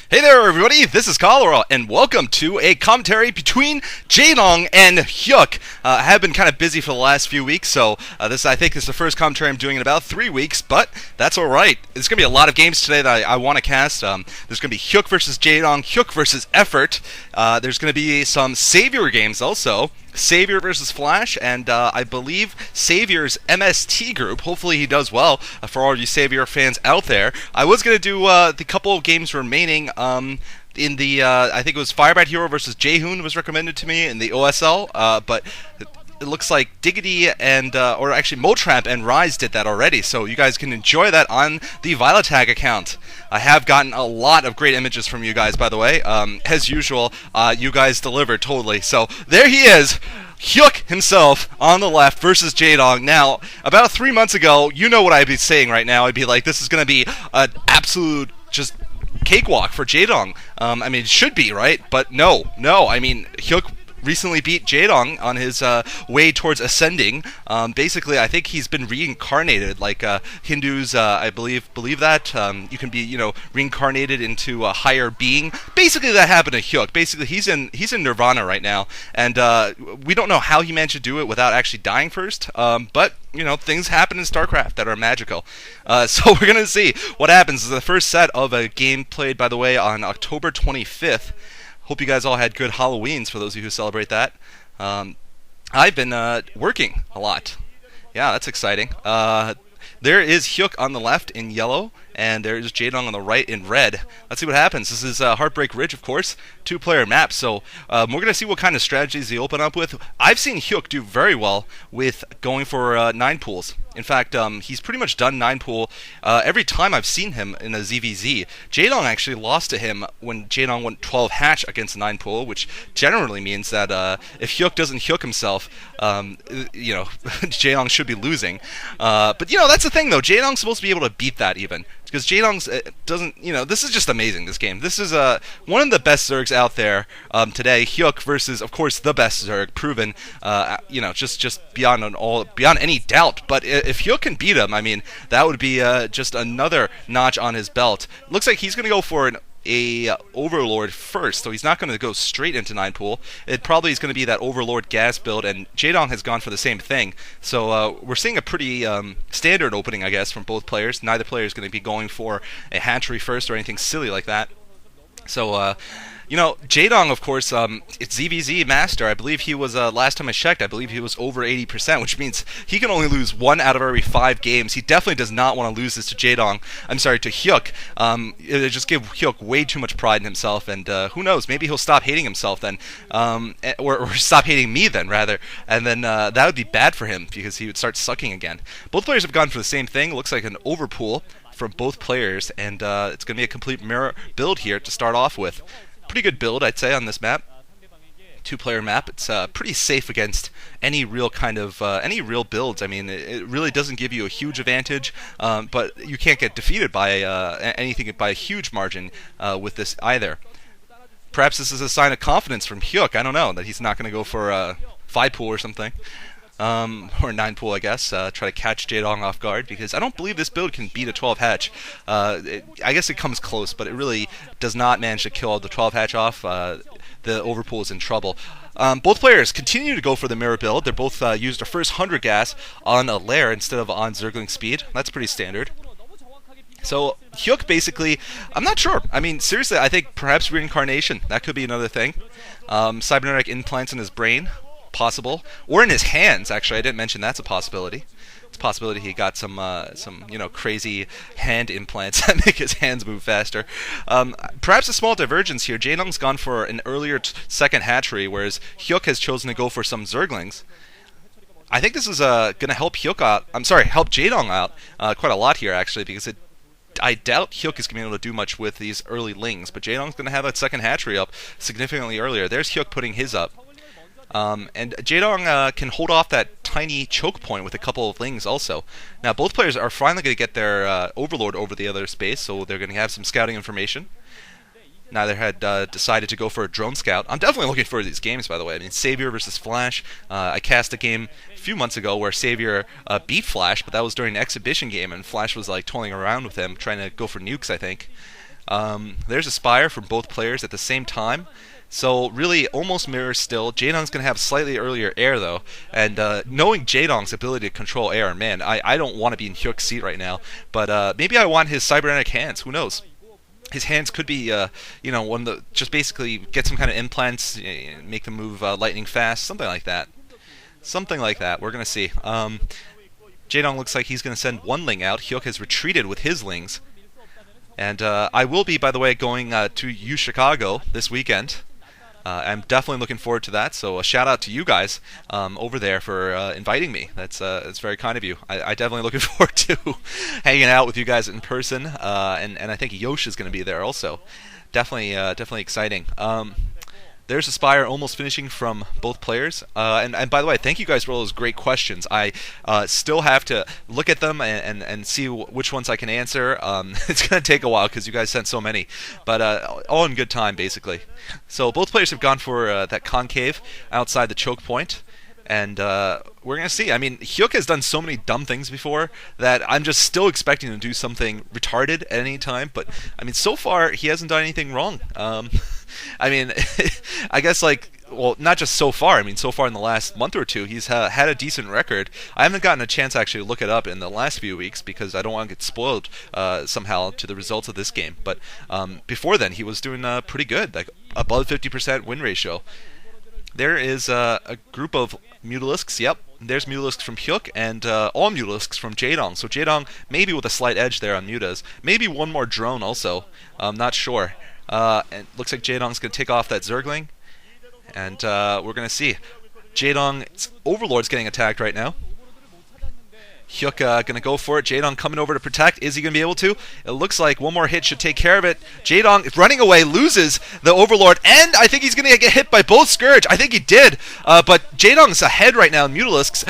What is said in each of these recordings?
Hey there, everybody! This is Cholera, and welcome to a commentary between Jaedong and Hyuk. I have been kind of busy for the last few weeks, so this, I think, is the first commentary I'm doing in about 3 weeks, but that's alright. There's going to be a lot of games today that I want to cast. There's going to be Hyuk versus Jaedong, Hyuk versus Effort. There's going to be some Savior games also. Savior versus Flash, and I believe Savior's MST group. Hopefully he does well for all you Savior fans out there. I was going to do the couple of games remaining in the, I think it was Firebat Hero versus Jaehoon was recommended to me in the OSL, but it looks like Diggity and, or actually Motrap and Rise did that already, so you guys can enjoy that on the Vilatag account. I have gotten a lot of great images from you guys, by the way. As usual, you guys delivered totally. So there he is, Hyuk himself on the left versus Jaedong. Now, about 3 months ago, you know what I'd be saying right now. I'd be like, this is going to be an absolute just cakewalk for Jaedong. I mean, it should be, right? But no. I mean, Hyuk recently beat Jaedong on his way towards ascending. Basically, I think he's been reincarnated, like Hindus, I believe that. You can be, reincarnated into a higher being. Basically, that happened to Hyuk. Basically, he's in Nirvana right now, and we don't know how he managed to do it without actually dying first. But things happen in StarCraft that are magical. So we're gonna see what happens. This is the first set of a game played, by the way, on October 25th. Hope you guys all had good Halloweens for those of you who celebrate that. I've been working a lot. Yeah, that's exciting. There is Hyuk on the left in yellow, and there is Jaedong on the right in red. Let's see what happens. This is Heartbreak Ridge, of course, two-player map, so we're going to see what kind of strategies they open up with. I've seen Hyuk do very well with going for 9 pools. In fact, he's pretty much done 9 pool every time I've seen him in a ZVZ. Jaedong actually lost to him when Jaedong went 12 hatch against 9 pool, which generally means that if Hyuk doesn't Hyuk himself, Jaedong should be losing. But that's the thing though. Jaedong's supposed to be able to beat that even. Because Jaedong's doesn't, this is just amazing, this game. This is one of the best Zergs out there today. Hyuk versus, of course, the best Zerg, proven, just beyond any doubt. But if Hyuk can beat him, I mean, that would be just another notch on his belt. Looks like he's going to go for a Overlord first, so he's not going to go straight into 9 pool. It probably is going to be that Overlord gas build, and Jaedong has gone for the same thing. So we're seeing a pretty standard opening, I guess, from both players. Neither player is going to be going for a hatchery first or anything silly like that. So Jaedong, of course, it's ZVZ Master. I believe he was, last time I checked, I believe he was over 80%, which means he can only lose 1 out of every 5 games. He definitely does not want to lose this to Hyuk. It just give Hyuk way too much pride in himself, and who knows, maybe he'll stop hating himself then, or stop hating me then, rather, and then that would be bad for him, because he would start sucking again. Both players have gone for the same thing. It looks like an overpool from both players, and it's going to be a complete mirror build here to start off with. Pretty good build, I'd say, on this map. 2-player map. It's pretty safe against any real kind of any real builds. I mean, it really doesn't give you a huge advantage, but you can't get defeated by anything by a huge margin with this either. Perhaps this is a sign of confidence from Hyuk. I don't know, that he's not going to go for a 5 pool or something. Or 9 pool, I guess, try to catch Jaedong off guard, because I don't believe this build can beat a 12 hatch. I guess it comes close, but it really does not manage to kill the 12 hatch off. The overpool is in trouble. Both players continue to go for the mirror build. They're both used their first 100 gas on a lair instead of on Zergling speed. That's pretty standard. So Hyuk basically, I'm not sure. I mean, seriously, I think perhaps reincarnation. That could be another thing. Cybernetic implants in his brain. Possible, or in his hands. Actually, I didn't mention that's a possibility. It's a possibility he got some crazy hand implants that make his hands move faster. Perhaps a small divergence here. Jaedong's gone for an earlier second hatchery, whereas Hyuk has chosen to go for some Zerglings. I think this is going to help help Jaedong out quite a lot here, actually, because I doubt Hyuk is going to be able to do much with these early lings, but Jaedong's going to have that second hatchery up significantly earlier. There's Hyuk putting his up. And Jaedong can hold off that tiny choke point with a couple of lings also. Now both players are finally going to get their Overlord over the other space, so they're going to have some scouting information. Neither had decided to go for a drone scout. I'm definitely looking forward to these games, by the way. I mean, Savior versus Flash. I cast a game a few months ago where Savior beat Flash, but that was during an exhibition game, and Flash was like toying around with him, trying to go for nukes, I think. There's a Spire from both players at the same time. So really, almost mirror still. Jaedong's going to have slightly earlier air though, and knowing Jaedong's ability to control air, man, I don't want to be in Hyuk's seat right now. But maybe I want his cybernetic hands. Who knows? His hands could be, one of the just basically get some kind of implants, make them move lightning fast, something like that. Something like that. We're gonna see. Jaedong looks like he's gonna send one Ling out. Hyuk has retreated with his Lings, and I will be, by the way, going to U Chicago this weekend. I'm definitely looking forward to that. So a shout out to you guys over there for inviting me. That's very kind of you. I definitely looking forward to hanging out with you guys in person. And I think Yosh is going to be there also. Definitely exciting. There's a Spire almost finishing from both players. And by the way, thank you guys for all those great questions. I still have to look at them and see which ones I can answer. It's going to take a while because you guys sent so many. But all in good time, basically. So both players have gone for that concave outside the choke point. And we're going to see. I mean, Hyuk has done so many dumb things before that I'm just still expecting him to do something retarded at any time. But, I mean, so far, he hasn't done anything wrong. I mean, I guess, not just so far. I mean, so far in the last month or two, he's had a decent record. I haven't gotten a chance to actually look it up in the last few weeks because I don't want to get spoiled somehow to the results of this game. But before then, he was doing pretty good, like above 50% win ratio. There is a group of mutalisks. Yep, there's mutalisks from Hyuk and all mutalisks from Jaedong. So Jaedong maybe with a slight edge there on mutas. Maybe one more drone also. I'm not sure. And looks like Jaedong's going to take off that Zergling. And we're going to see. Jaedong's Overlord's getting attacked right now. Hyuk going to go for it. Jaedong coming over to protect. Is he going to be able to? It looks like one more hit should take care of it. Jaedong is running away, loses the Overlord, and I think he's going to get hit by both Scourge. I think he did, but Jaedong's ahead right now in Mutalisks.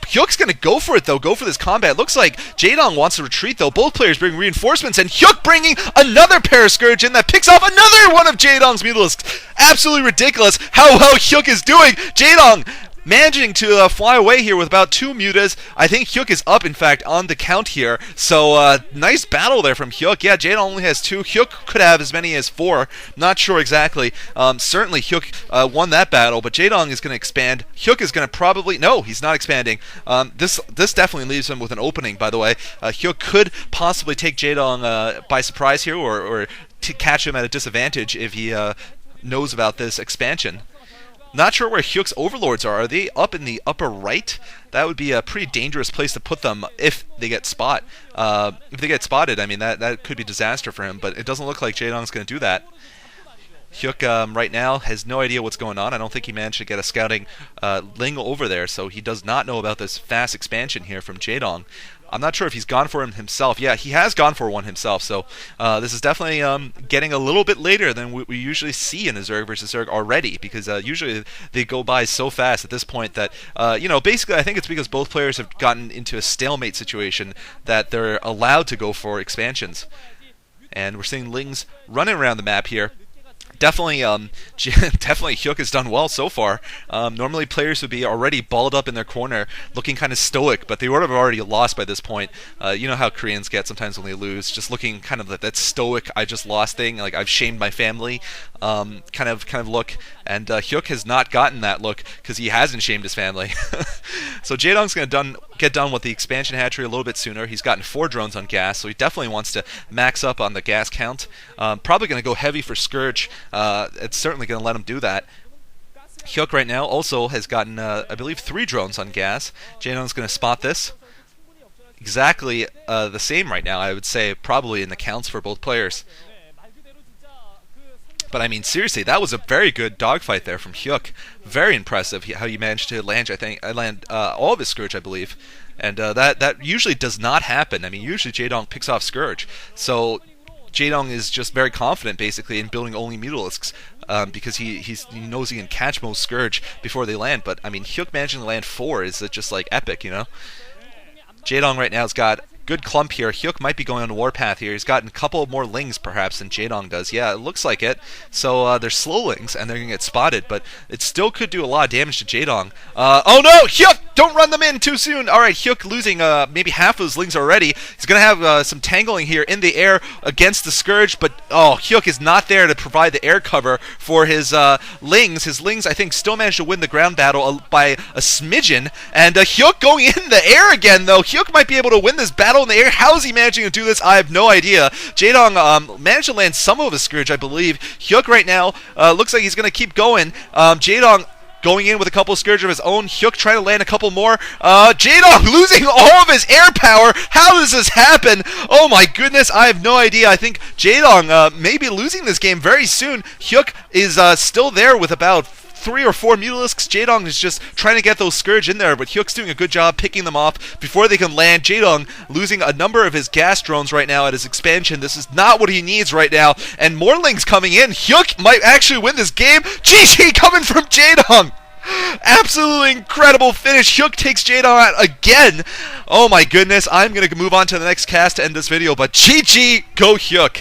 Hyuk's going to go for it, though, go for this combat. Looks like Jaedong wants to retreat, though. Both players bring reinforcements, and Hyuk bringing another pair of Scourge in that picks off another one of Jaedong's Mutalisks. Absolutely ridiculous how well Hyuk is doing. Jaedong managing to fly away here with about 2 mutas. I think Hyuk is up, in fact, on the count here. So, nice battle there from Hyuk. Yeah, Jaedong only has 2. Hyuk could have as many as 4. Not sure exactly. Certainly, Hyuk won that battle, but Jaedong is going to expand. Hyuk is going to probably... No, he's not expanding. This definitely leaves him with an opening, by the way. Hyuk could possibly take Jaedong by surprise here, or to catch him at a disadvantage if he knows about this expansion. Not sure where Hyuk's Overlords are. Are they up in the upper right? That would be a pretty dangerous place to put them if they get spotted. If they get spotted, I mean, that could be disaster for him, but it doesn't look like Jaedong's going to do that. Hyuk right now has no idea what's going on. I don't think he managed to get a scouting Ling over there, so he does not know about this fast expansion here from Jaedong. I'm not sure if he's gone for him himself. Yeah, he has gone for one himself, so this is definitely getting a little bit later than we usually see in a Zerg versus Zerg already, because usually they go by so fast at this point that, basically I think it's because both players have gotten into a stalemate situation that they're allowed to go for expansions. And we're seeing Lings running around the map here. Definitely Hyuk has done well so far. Normally players would be already balled up in their corner, looking kind of stoic, but they would have already lost by this point. You know how Koreans get sometimes when they lose, just looking kind of like that stoic, I just lost thing, like I've shamed my family kind of look. And Hyuk has not gotten that look because he hasn't shamed his family. So Jaedong's going to get done with the expansion hatchery a little bit sooner. He's gotten 4 drones on gas, so he definitely wants to max up on the gas count. Probably going to go heavy for Scourge. It's certainly going to let him do that. Hyuk right now also has gotten, I believe, 3 drones on gas. Jaedong's going to spot this. Exactly the same right now, I would say, probably in the counts for both players. But I mean, seriously, that was a very good dogfight there from Hyuk. Very impressive how you managed to land, all of his Scourge, I believe. And that usually does not happen. I mean, usually Jaedong picks off Scourge. So Jaedong is just very confident, basically, in building only Mutalisks, because he knows he can catch most Scourge before they land. But, I mean, Hyuk managing to land 4 is just, like, epic, you know? Jaedong right now has got good clump here. Hyuk might be going on a warpath here. He's gotten a couple more lings, perhaps, than Jaedong does. Yeah, it looks like it. So they're slow lings, and they're going to get spotted, but it still could do a lot of damage to Jaedong. Oh no! Hyuk! Don't run them in too soon! Alright, Hyuk losing maybe half of his lings already. He's going to have some tangling here in the air against the Scourge, but Hyuk is not there to provide the air cover for his lings. His lings, I think, still managed to win the ground battle by a smidgen, and Hyuk going in the air again, though. Hyuk might be able to win this battle in the air. How is he managing to do this? I have no idea. Jaedong managed to land some of his Scourge, I believe. Hyuk right now looks like he's going to keep going. Jaedong going in with a couple of Scourge of his own. Hyuk trying to land a couple more. Jaedong losing all of his air power. How does this happen? Oh my goodness, I have no idea. I think Jaedong may be losing this game very soon. Hyuk is still there with about 3 or 4 mutalisks. Jaedong is just trying to get those Scourge in there, but Hyuk's doing a good job picking them off before they can land. Jaedong losing a number of his gas drones right now at his expansion. This is not what he needs right now, and more lings coming in. Hyuk might actually win this game. GG coming from Jaedong! Absolutely incredible finish. Hyuk takes Jaedong out again. Oh my goodness, I'm going to move on to the next cast to end this video, but GG, go Hyuk!